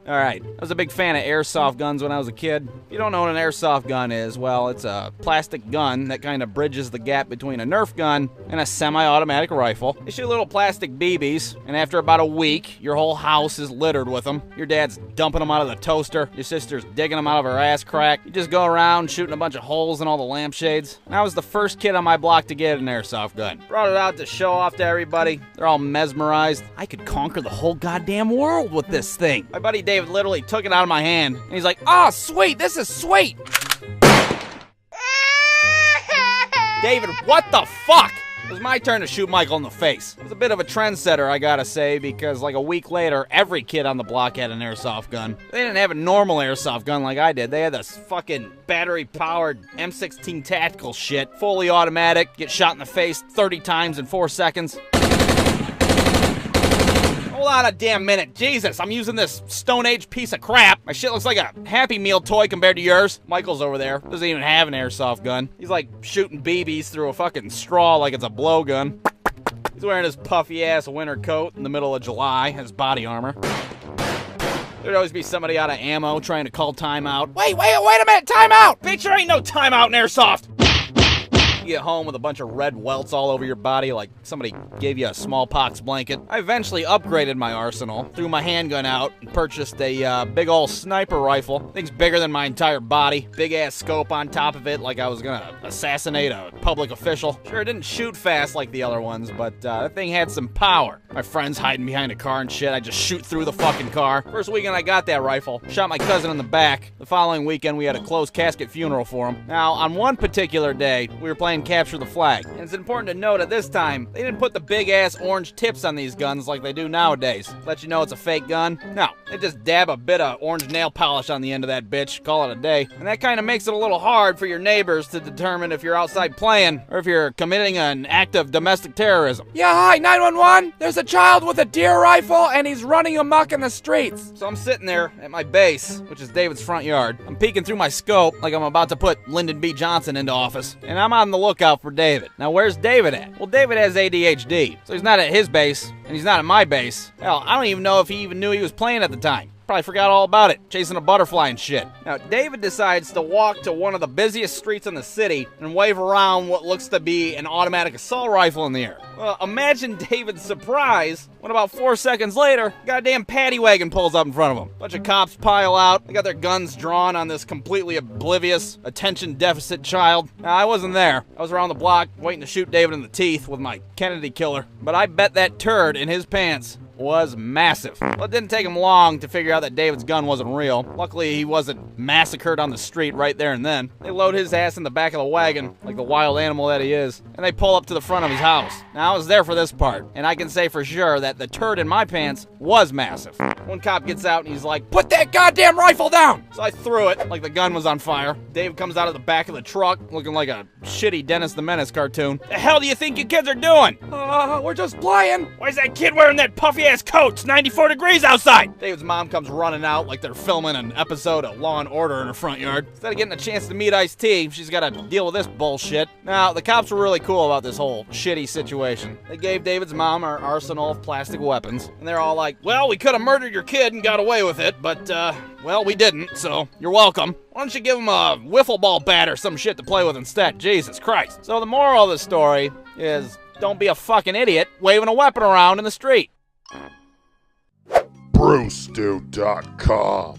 Alright, I was a big fan of airsoft guns when I was a kid. If you don't know what an airsoft gun is, well, it's a plastic gun that kind of bridges the gap between a Nerf gun and a semi-automatic rifle. They shoot little plastic BBs, and after about a week, your whole house is littered with them. Your dad's dumping them out of the toaster. Your sister's digging them out of her ass crack. You just go around shooting a bunch of holes in all the lampshades. And I was the first kid on my block to get an airsoft gun. Brought it out to show off to everybody. They're all mesmerized. I could conquer the whole goddamn world with this thing. My buddy David literally took it out of my hand, and he's like, "Oh, sweet, this is sweet." David, what the fuck? It was my turn to shoot Michael in the face. It was a bit of a trendsetter, I gotta say, because like a week later, every kid on the block had an airsoft gun. They didn't have a normal airsoft gun like I did. They had this fucking battery-powered M16 tactical shit, fully automatic, get shot in the face 30 times in 4 seconds. Hold on a damn minute. Jesus, I'm using this Stone Age piece of crap. My shit looks like a Happy Meal toy compared to yours. Michael's over there. Doesn't even have an airsoft gun. He's like shooting BBs through a fucking straw like it's a blowgun. He's wearing his puffy-ass winter coat in the middle of July, his body armor. There'd always be somebody out of ammo trying to call timeout. Wait a minute, timeout! Bitch, there ain't no timeout in airsoft! You get home with a bunch of red welts all over your body like somebody gave you a smallpox blanket. I eventually upgraded my arsenal, threw my handgun out, and purchased a big ol' sniper rifle. Thing's bigger than my entire body. Big ass scope on top of it like I was gonna assassinate a public official. Sure, it didn't shoot fast like the other ones, but that thing had some power. My friends hiding behind a car and shit, I just shoot through the fucking car. First weekend I got that rifle, shot my cousin in the back. The following weekend we had a closed casket funeral for him. Now, on one particular day, we were playing Capture the Flag. And it's important to note at this time, they didn't put the big-ass orange tips on these guns like they do nowadays. Let you know it's a fake gun. No, they just dab a bit of orange nail polish on the end of that bitch, call it a day. And that kind of makes it a little hard for your neighbors to determine if you're outside playing or if you're committing an act of domestic terrorism. Yeah, hi, 911. There's a child with a deer rifle and he's running amok in the streets. So I'm sitting there at my base, which is David's front yard. I'm peeking through my scope like I'm about to put Lyndon B. Johnson into office. And I'm on the lookout for David. Now, where's David at? Well, David has ADHD, so he's not at his base, and he's not at my base. Hell, I don't even know if he even knew he was playing at the time. Probably forgot all about it, chasing a butterfly and shit. Now, David decides to walk to one of the busiest streets in the city and wave around what looks to be an automatic assault rifle in the air. Well, imagine David's surprise when about 4 seconds later, a goddamn paddy wagon pulls up in front of him. Bunch of cops pile out. They got their guns drawn on this completely oblivious, attention deficit child. Now, I wasn't there. I was around the block waiting to shoot David in the teeth with my Kennedy killer. But I bet that turd in his pants was massive. Well, it didn't take him long to figure out that David's gun wasn't real. Luckily, he wasn't massacred on the street right there and then. They load his ass in the back of the wagon, like the wild animal that he is, and they pull up to the front of his house. Now, I was there for this part, and I can say for sure that the turd in my pants was massive. One cop gets out and he's like, "Put that goddamn rifle down!" So I threw it, like the gun was on fire. Dave comes out of the back of the truck, looking like a shitty Dennis the Menace cartoon. "The hell do you think you kids are doing?" We're just playing." "Why's that kid wearing that puffy coat? It's 94 degrees outside." David's mom comes running out like they're filming an episode of Law & Order in her front yard. Instead of getting a chance to meet Ice-T, she's got to deal with this bullshit. Now, the cops were really cool about this whole shitty situation. They gave David's mom our arsenal of plastic weapons, and they're all like, "Well, we could have murdered your kid and got away with it, but, well, we didn't, so you're welcome. Why don't you give him a wiffle ball bat or some shit to play with instead? Jesus Christ." So the moral of the story is, don't be a fucking idiot waving a weapon around in the street. Brewster.com